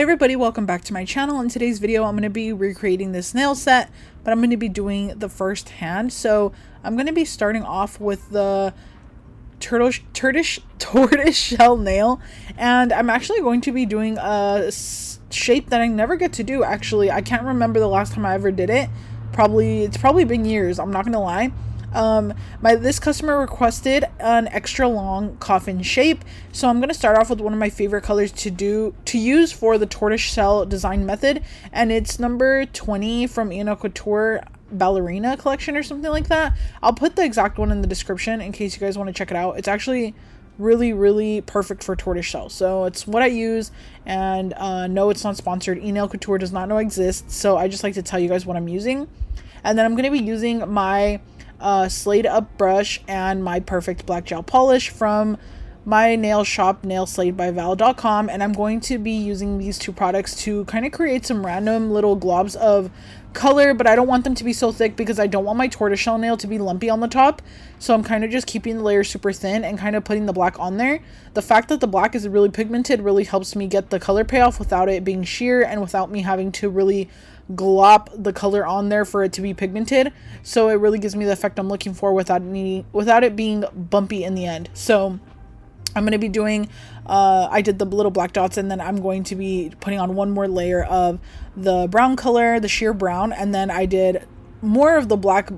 Hey everybody, welcome back to my channel. In today's video I'm going to be recreating this nail set, but I'm going to be doing the first hand. So I'm going to be starting off with the tortoise shell nail, and I'm actually going to be doing a shape that I never get to do. Actually, I can't remember the last time I ever did it. It's probably been years, I'm not going to lie. This customer requested an extra long coffin shape, so I'm going to start off with one of my favorite colors to use for the tortoise shell design method, and it's number 20 from Couture ballerina collection or something like that. I'll put the exact one in the description in case you guys want to check it out. It's actually really perfect for tortoise shell, so it's what I use. And no, it's not sponsored. Couture does not know I exist, so I just like to tell you guys what I'm using. And then I'm going to be using my Slayed Up brush and my Purrfect Black gel polish from my nail shop, Nailsslayedbyval.com, and I'm going to be using these two products to kind of create some random little globs of color, but I don't want them to be so thick because I don't want my tortoiseshell nail to be lumpy on the top. So I'm kind of just keeping the layer super thin and kind of putting the black on there. The fact that the black is really pigmented really helps me get the color payoff without it being sheer and without me having to really glop the color on there for it to be pigmented. So it really gives me the effect I'm looking for without it being bumpy in the end. So I'm going to be doing, I did the little black dots, and then I'm going to be putting on one more layer of the brown color, the sheer brown, and then I did more of the black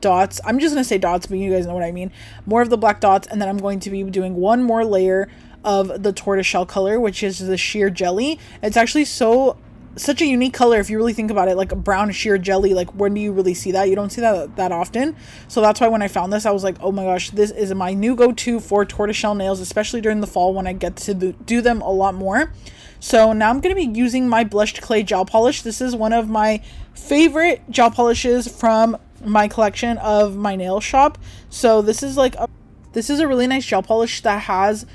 dots. I'm just going to say dots, but you guys know what I mean. More of the black dots, and then I'm going to be doing one more layer of the tortoiseshell color, which is the sheer jelly. It's actually such a unique color if you really think about it, like a brown sheer jelly. Like, when do you really see that? You don't see that often. So that's why when I found this, I was like, oh my gosh, this is my new go-to for tortoiseshell nails, especially during the fall when I get to do them a lot more. So now I'm going to be using my blushed clay gel polish. This is one of my favorite gel polishes from my collection of my nail shop. So this is a really nice gel polish that has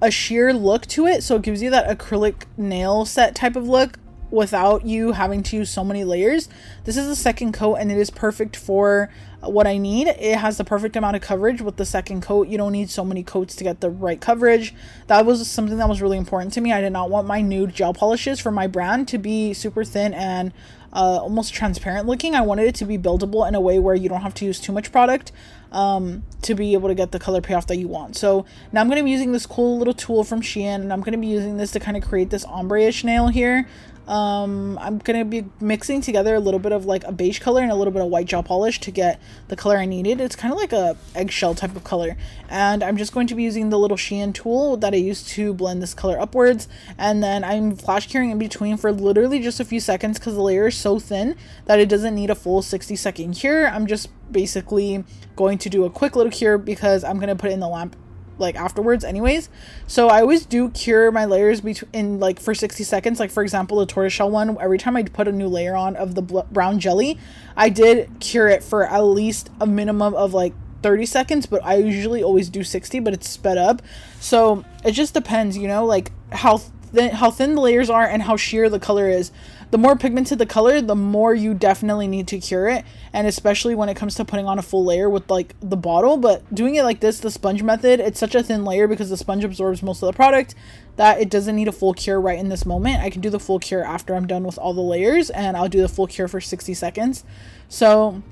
a sheer look to it, so it gives you that acrylic nail set type of look without you having to use so many layers. This is the second coat, and it is perfect for what I need. It has the perfect amount of coverage with the second coat. You don't need so many coats to get the right coverage. That was something that was really important to me. I did not want my nude gel polishes for my brand to be super thin and almost transparent looking. I wanted it to be buildable in a way where you don't have to use too much product to be able to get the color payoff that you want. So now I'm going to be using this cool little tool from Shein, and I'm going to be using this to kind of create this ombre-ish nail here. I'm going to be mixing together a little bit of like a beige color and a little bit of white gel polish to get the color I needed. It's kind of like a eggshell type of color, and I'm just going to be using the little Shein tool that I used to blend this color upwards, and then I'm flash curing in between for literally just a few seconds because the layer is so thin that it doesn't need a full 60-second cure. I'm just basically going to do a quick little cure because I'm going to put it in the lamp like afterwards anyways. So I always do cure my layers in like for 60 seconds. Like, for example, the tortoiseshell one, every time I put a new layer on of the brown jelly, I did cure it for at least a minimum of like 30 seconds, but I usually always do 60, but it's sped up. So it just depends, you know, like how thin the layers are and how sheer the color is. The more pigmented the color, the more you definitely need to cure it, and especially when it comes to putting on a full layer with like the bottle. But doing it like this, the sponge method, it's such a thin layer because the sponge absorbs most of the product that it doesn't need a full cure right in this moment. I can do the full cure after I'm done with all the layers, and I'll do the full cure for 60 seconds. So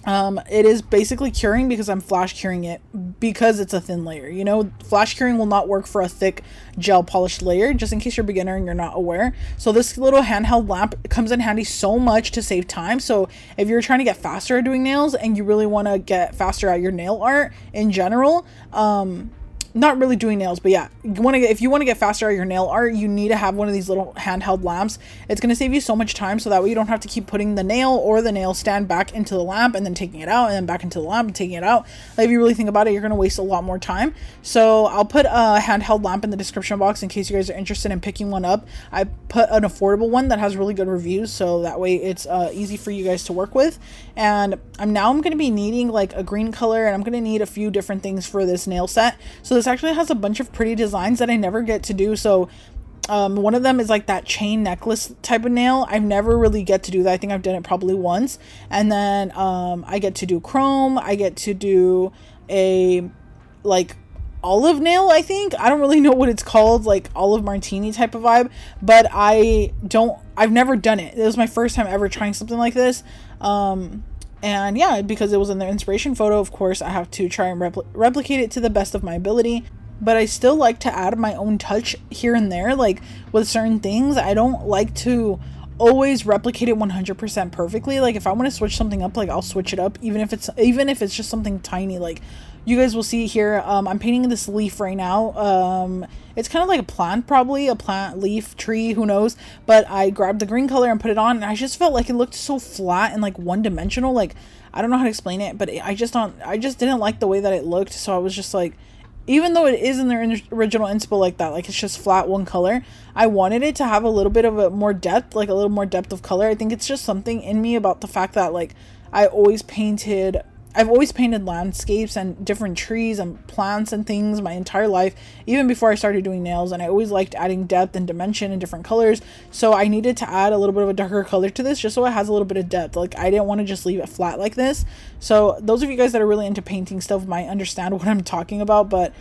it is basically curing because I'm flash curing it because it's a thin layer. You know, flash curing will not work for a thick gel polished layer, just in case you're a beginner and you're not aware. So this little handheld lamp comes in handy so much to save time. So if you're trying to get faster at doing nails and you really want to get faster at your nail art in general, not really doing nails, but yeah, if you want to get faster at your nail art, you need to have one of these little handheld lamps. It's going to save you so much time, so that way you don't have to keep putting the nail or the nail stand back into the lamp and then taking it out and then back into the lamp and taking it out. Like, if you really think about it, you're going to waste a lot more time. So I'll put a handheld lamp in the description box in case you guys are interested in picking one up. I put an affordable one that has really good reviews, so that way it's easy for you guys to work with. And I'm going to be needing like a green color, and I'm going to need a few different things for this nail set. So this actually has a bunch of pretty designs that I never get to do. So one of them is like that chain necklace type of nail. I've never really get to do that. I think I've done it probably once. And then I get to do chrome. I get to do a like olive nail, I think. I don't really know what it's called, like olive martini type of vibe, but I've never done it. It was my first time ever trying something like this. And yeah, because it was in the inspiration photo, of course, I have to try and replicate it to the best of my ability. But I still like to add my own touch here and there, like with certain things. I don't like to always replicate it 100% perfectly. Like if I want to switch something up, like I'll switch it up, even if it's just something tiny. Like you guys will see here, I'm painting this leaf right now. It's kind of like a plant, probably a plant, leaf, tree, who knows, but I grabbed the green color and put it on, and I just felt like it looked so flat and like one-dimensional. Like I don't know how to explain it, but I just didn't like the way that it looked. So I was just like, even though it is in their original inspo like that, like it's just flat one color, I wanted it to have a little bit of a more depth, like a little more depth of color. I think it's just something in me about the fact that like I've always painted landscapes and different trees and plants and things my entire life, even before I started doing nails, and I always liked adding depth and dimension and different colors. So I needed to add a little bit of a darker color to this just so it has a little bit of depth. Like I didn't want to just leave it flat like this. So those of you guys that are really into painting stuff might understand what I'm talking about, but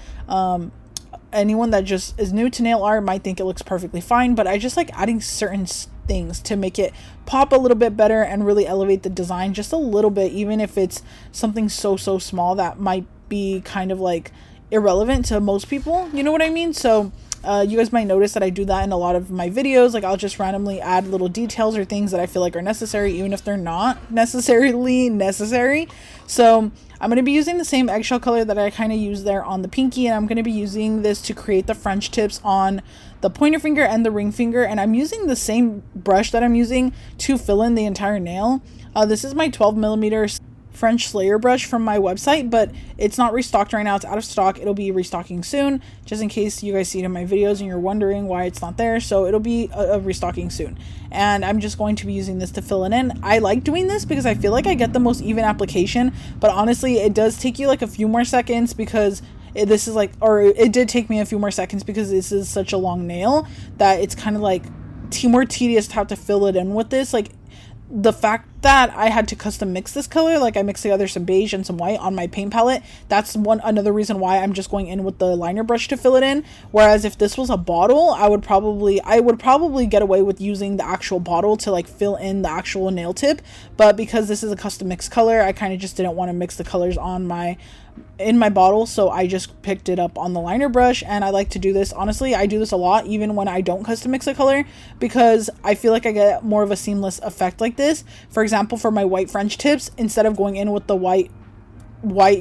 anyone that just is new to nail art might think it looks perfectly fine. But I just like adding certain things to make it pop a little bit better and really elevate the design just a little bit, even if it's something so small that might be kind of like irrelevant to most people, you know what I mean? So you guys might notice that I do that in a lot of my videos. Like I'll just randomly add little details or things that I feel like are necessary, even if they're not necessarily necessary. So I'm going to be using the same eggshell color that I kind of used there on the pinky, and I'm going to be using this to create the French tips on the pointer finger and the ring finger. And I'm using the same brush that I'm using to fill in the entire nail. This is my 12mm French Slayer brush from my website, but it's not restocked right now. It's out of stock. It'll be restocking soon, just in case you guys see it in my videos and you're wondering why it's not there. So it'll be restocking soon, and I'm just going to be using this to fill it in. I like doing this because I feel like I get the most even application, but honestly it does take you like a few more seconds because it did take me a few more seconds because this is such a long nail that it's kind of like more tedious to have to fill it in with this. Like the fact that I had to custom mix this color, like I mixed together some beige and some white on my paint palette, that's another reason why I'm just going in with the liner brush to fill it in. Whereas if this was a bottle, I would probably get away with using the actual bottle to like fill in the actual nail tip. But because this is a custom mixed color, I kind of just didn't want to mix the colors in my bottle, so I just picked it up on the liner brush. And I like to do this, honestly, I do this a lot even when I don't custom mix a color, because I feel like I get more of a seamless effect like this. For example, for my white French tips, instead of going in with the white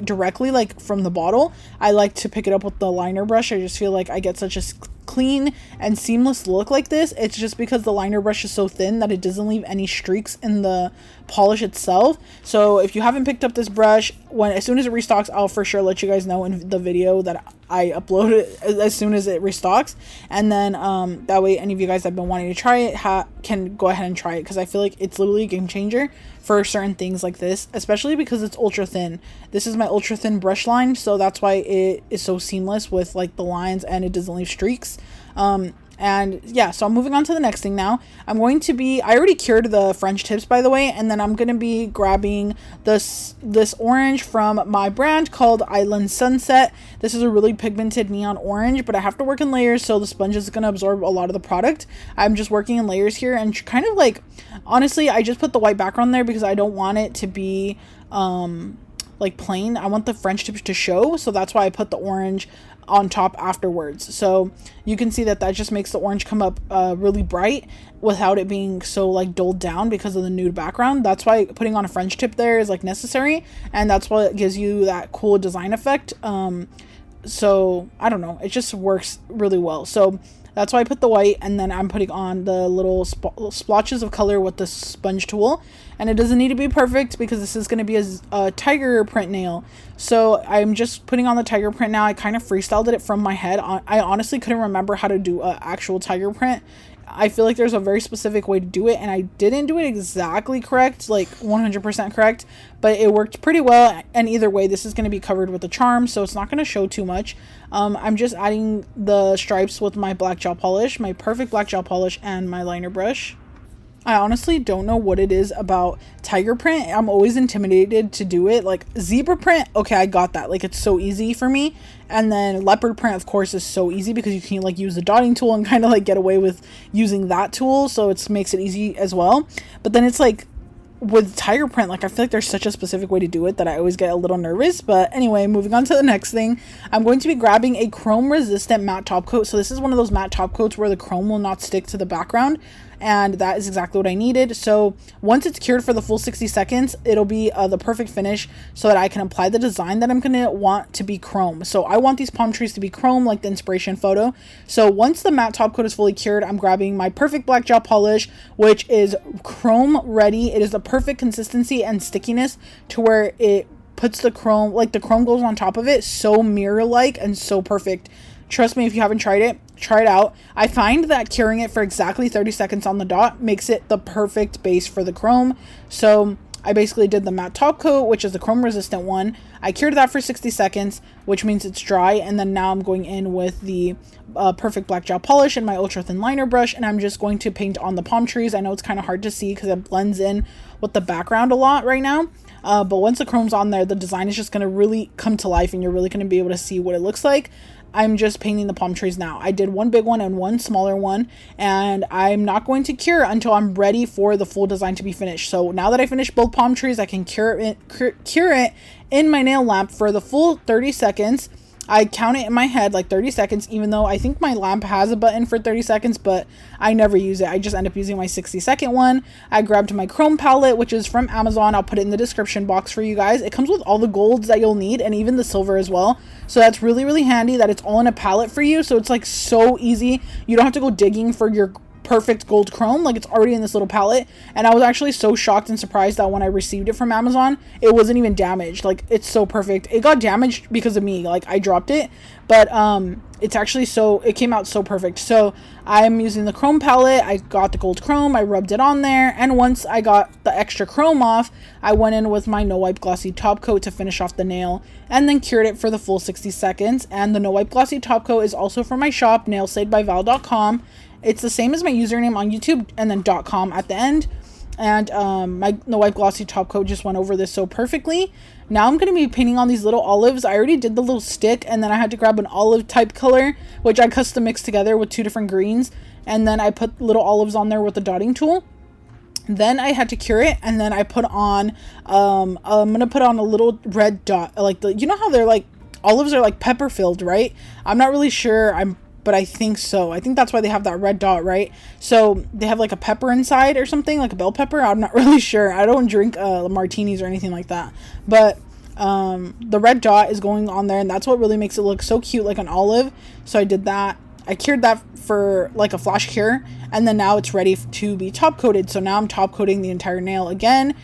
directly like from the bottle, I like to pick it up with the liner brush. I just feel like I get such a clean and seamless look like this. It's just because the liner brush is so thin that it doesn't leave any streaks in the polish itself. So if you haven't picked up this brush, as soon as it restocks, I'll for sure let you guys know in the video that I upload it as soon as it restocks. And then that way any of you guys that have been wanting to try it can go ahead and try it, because I feel like it's literally a game changer for certain things like this, especially because it's ultra thin. This is my ultra thin brush line, so that's why it is so seamless with like the lines and it doesn't leave streaks. And yeah, so I'm moving on to the next thing now. I already cured the French tips, by the way, and then I'm going to be grabbing this orange from my brand called Island Sunset. This is a really pigmented neon orange, but I have to work in layers, so the sponge is going to absorb a lot of the product. I'm just working in layers here, and kind of like, honestly, I just put the white background there because I don't want it to be like plain. I want the French tips to show, so that's why I put the orange on top afterwards. So you can see that just makes the orange come up really bright without it being so like dulled down because of the nude background. That's why putting on a French tip there is like necessary, and that's what gives you that cool design effect. So I don't know, it just works really well. So that's why I put the white, and then I'm putting on the little splotches of color with the sponge tool. And it doesn't need to be perfect because this is going to be a tiger print nail. So I'm just putting on the tiger print now. I kind of freestyled it from my head. I honestly couldn't remember how to do an actual tiger print. I feel like there's a very specific way to do it, and I didn't do it exactly correct, like 100% correct, but it worked pretty well. And either way, this is going to be covered with a charm, so it's not going to show too much. I'm just adding the stripes with my black gel polish, my Purrfect Black gel polish, and my liner brush. I honestly don't know what it is about tiger print. I'm always intimidated to do it. Like zebra print, okay, I got that. Like it's so easy for me. And then leopard print, of course, is so easy because you can like use the dotting tool and kind of like get away with using that tool. So it makes it easy as well. But then it's like with tiger print, like I feel like there's such a specific way to do it that I always get a little nervous. But anyway, moving on to the next thing, I'm going to be grabbing a chrome resistant matte top coat. So this is one of those matte top coats where the chrome will not stick to the background, and that is exactly what I needed. So once it's cured for the full 60 seconds, it'll be the perfect finish so that I can apply the design that I'm gonna want to be chrome. So I want these palm trees to be chrome like the inspiration photo. So once the matte top coat is fully cured, I'm grabbing my Purrfect Black gel polish, which is chrome ready. It is the perfect consistency and stickiness to where it puts the chrome, like the chrome goes on top of it, so mirror-like and so perfect. Trust me, if you haven't tried it, try it out. I find that curing it for exactly 30 seconds on the dot makes it the perfect base for the chrome. So I basically did the matte top coat, which is the chrome resistant one. I cured that for 60 seconds, which means it's dry. And then now I'm going in with the Purrfect Black gel polish and my ultra thin liner brush. And I'm just going to paint on the palm trees. I know it's kind of hard to see because it blends in with the background a lot right now. But once the chrome's on there, the design is just going to really come to life and you're really going to be able to see what it looks like. I'm just painting the palm trees now. I did one big one and one smaller one, and I'm not going to cure until I'm ready for the full design to be finished. So now that I finished both palm trees, I can cure it in my nail lamp for the full 30 seconds. I count it in my head like 30 seconds, even though I think my lamp has a button for 30 seconds, but I never use it. I just end up using my 60-second one. I grabbed my chrome palette, which is from Amazon. I'll put it in the description box for you guys. It comes with all the golds that you'll need and even the silver as well. So that's really, really handy that it's all in a palette for you. So it's like so easy. You don't have to go digging for your perfect gold chrome. Like it's already in this little palette, and I was actually so shocked and surprised that when I received it from Amazon, it wasn't even damaged. Like it's so perfect. It got damaged because of me, like I dropped it, but it's actually it came out so perfect. So I'm using the chrome palette. I got the gold chrome, I rubbed it on there, and once I got the extra chrome off, I went in with my no wipe glossy top coat to finish off the nail, and then cured it for the full 60 seconds. And the no wipe glossy top coat is also from my shop, Nailsslayedbyval.com. It's the same as my username on YouTube, and then .com at the end. And my No Wipe Glossy top coat just went over this so perfectly. Now I'm going to be painting on these little olives. I already did the little stick, and then I had to grab an olive type color, which I custom mixed together with 2 different greens. And then I put little olives on there with the dotting tool. Then I had to cure it, and then I put on, I'm going to put on a little red dot. Like you know how they're like, olives are like pepper filled, right? I'm not really sure. But I think so. I think that's why they have that red dot, right? So they have like a pepper inside or something, like a bell pepper. I'm not really sure. I don't drink martinis or anything like that. But the red dot is going on there, and that's what really makes it look so cute, like an olive. So I did that. I cured that for like a flash cure, and then now it's ready to be top coated. So now I'm top coating the entire nail again,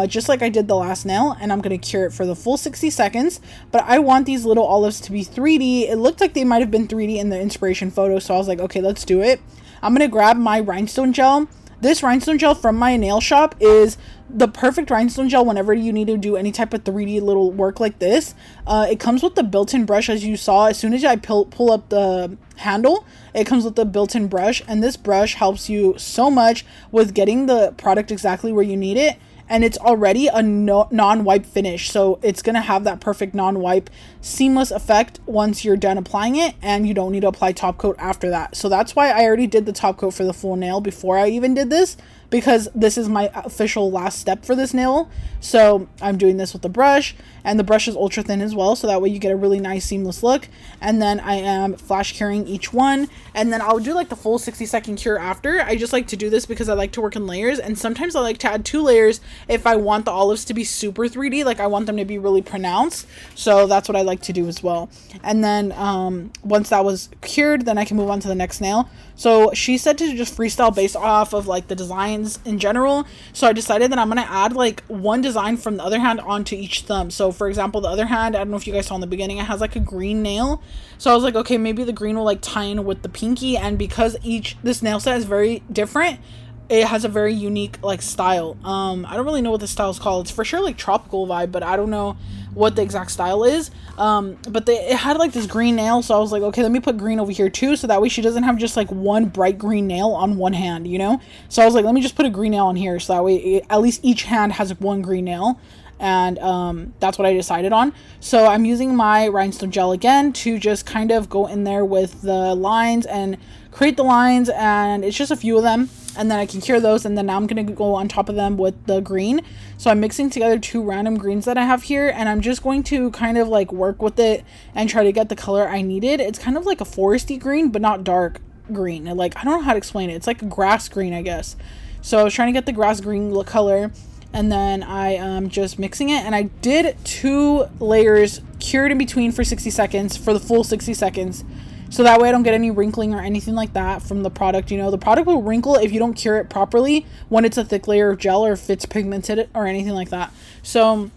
just like I did the last nail, and I'm going to cure it for the full 60 seconds. But I want these little olives to be 3D. It looked like they might have been 3D in the inspiration photo, so I was like, okay, let's do it. I'm going to grab my rhinestone gel. This rhinestone gel from my nail shop is the perfect rhinestone gel whenever you need to do any type of 3D little work like this. It comes with the built-in brush, as you saw. As soon as I pull up the handle, it comes with the built-in brush, and this brush helps you so much with getting the product exactly where you need it. And it's already a non-wipe finish, so it's going to have that perfect non-wipe seamless effect once you're done applying it, and you don't need to apply top coat after that. So that's why I already did the top coat for the full nail before I even did this, because this is my official last step for this nail. So I'm doing this with the brush, and the brush is ultra thin as well, so that way you get a really nice seamless look. And then I am flash curing each one, and then I'll do like the full 60-second cure after. I just like to do this because I like to work in layers, and sometimes I like to add 2 layers if I want the olives to be super 3D, like I want them to be really pronounced. So that's what I like to do as well. And then once that was cured, then I can move on to the next nail. So she said to just freestyle based off of like the designs in general. So I decided that I'm going to add like one design from the other hand onto each thumb. So for example, the other hand, I don't know if you guys saw in the beginning, it has like a green nail. So I was like, okay, maybe the green will like tie in with the pinky. And because this nail set is very different, it has a very unique like style. I don't really know what the style is called. It's for sure like tropical vibe, but I don't know what the exact style is. But it had like this green nail, so I was like, okay, let me put green over here too, so that way she doesn't have just like one bright green nail on one hand, you know. So I was like, let me just put a green nail on here, so that way at least each hand has one green nail. And that's what I decided on. So I'm using my rhinestone gel again to just kind of go in there with the lines and create the lines, and it's just a few of them, and then I can cure those, and then now I'm going to go on top of them with the green. So I'm mixing together two random greens that I have here, and I'm just going to kind of like work with it and try to get the color I needed. It's kind of like a foresty green, but not dark green. Like, I don't know how to explain it. It's like a grass green, I guess. So I was trying to get the grass green color, and then I am just mixing it, and I did 2 layers cured in between for 60 seconds for the full 60 seconds. So that way I don't get any wrinkling or anything like that from the product. You know, the product will wrinkle if you don't cure it properly when it's a thick layer of gel or if it's pigmented or anything like that. So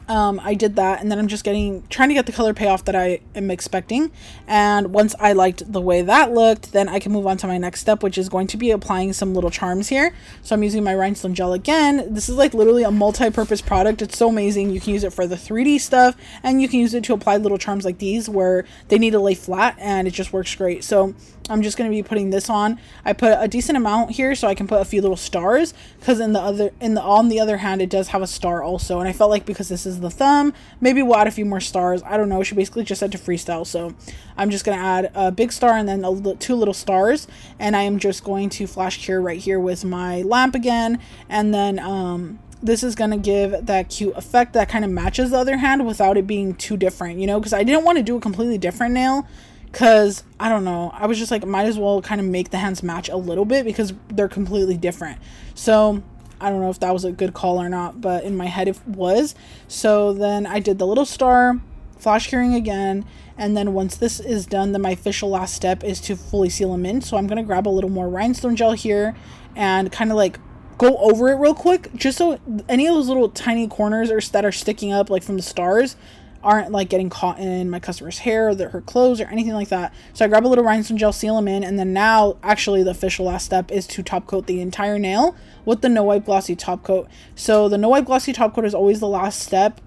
I did that, and then I'm just trying to get the color payoff that I am expecting. And once I liked the way that looked, then I can move on to my next step, which is going to be applying some little charms here. So I'm using my rhinestone gel again. This is like literally a multi-purpose product. It's so amazing. You can use it for the 3D stuff, and you can use it to apply little charms like these where they need to lay flat, and it just works great. So I'm just going to be putting this on. I put a decent amount here so I can put a few little stars, because on the other hand it does have a star also, and I felt like because this is the thumb, maybe we'll add a few more stars. I don't know. She basically just said to freestyle, so I'm just going to add a big star and then 2 little stars, and I am just going to flash cure right here with my lamp again, and then this is going to give that cute effect that kind of matches the other hand without it being too different, you know, because I didn't want to do a completely different nail, because I don't know, I was just like, might as well kind of make the hands match a little bit because they're completely different. So I don't know if that was a good call or not, but in my head it was. So then I did the little star, flash curing again, and then once this is done, then my official last step is to fully seal them in. So I'm going to grab a little more rhinestone gel here and kind of like go over it real quick, just so any of those little tiny corners that are sticking up like from the stars aren't like getting caught in my customer's hair or her clothes or anything like that. So I grab a little rhinestone gel, seal them in, and then now actually the official last step is to top coat the entire nail with the No Wipe Glossy top coat. So the No Wipe Glossy top coat is always the last step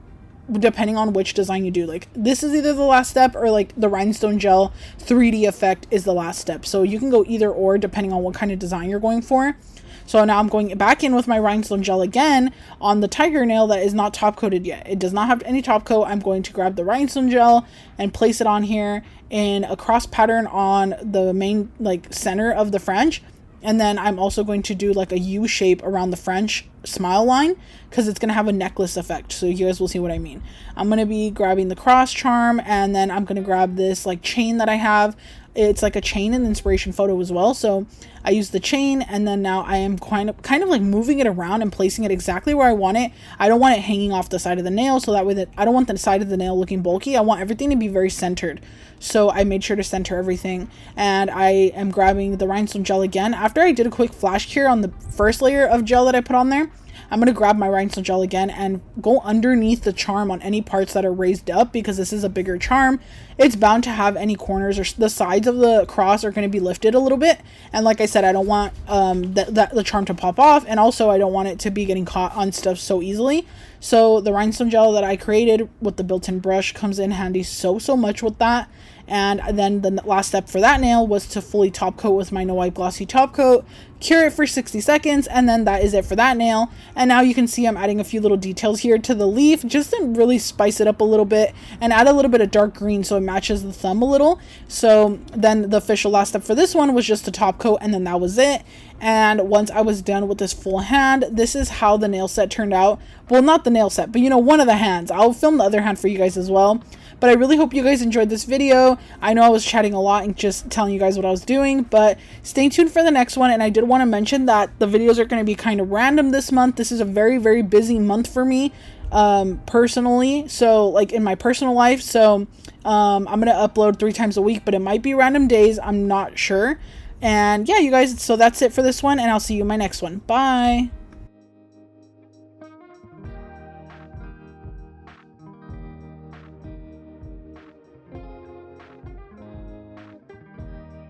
depending on which design you do. Like, this is either the last step, or like the rhinestone gel 3D effect is the last step. So you can go either or depending on what kind of design you're going for. So now I'm going back in with my rhinestone gel again on the tiger nail that is not top coated yet. It does not have any top coat. I'm going to grab the rhinestone gel and place it on here in a cross pattern on the main like center of the French. And then I'm also going to do like a U shape around the French smile line, because it's going to have a necklace effect. So you guys will see what I mean. I'm going to be grabbing the cross charm, and then I'm going to grab this like chain that I have. It's like a chain in the inspiration photo as well. So I use the chain, and then now I am kind of like moving it around and placing it exactly where I want it. I don't want it hanging off the side of the nail, so that way I don't want the side of the nail looking bulky. I want everything to be very centered. So I made sure to center everything, and I am grabbing the rhinestone gel again. After I did a quick flash cure on the first layer of gel that I put on there, I'm going to grab my rhinestone gel again and go underneath the charm on any parts that are raised up, because this is a bigger charm. It's bound to have any corners, or the sides of the cross are going to be lifted a little bit. And like I said, I don't want the charm to pop off, and also I don't want it to be getting caught on stuff so easily. So the rhinestone gel that I created with the built-in brush comes in handy so much with that. And then the last step for that nail was to fully top coat with my No Wipe Glossy top coat, cure it for 60 seconds, and then that is it for that nail. And now you can see I'm adding a few little details here to the leaf just to really spice it up a little bit and add a little bit of dark green so it matches the thumb a little. So then the official last step for this one was just to top coat, and then that was it. And once I was done with this full hand, this is how the nail set turned out. Well, not the nail set, but you know, one of the hands. I'll film the other hand for you guys as well. But I really hope you guys enjoyed this video. I know I was chatting a lot and just telling you guys what I was doing, but stay tuned for the next one. And I did want to mention that the videos are going to be kind of random this month. This is a very busy month for me personally, so like in my personal life. So I'm going to upload 3 times a week, but it might be random days. I'm not sure. And yeah, you guys, so that's it for this one, and I'll see you in my next one. Bye.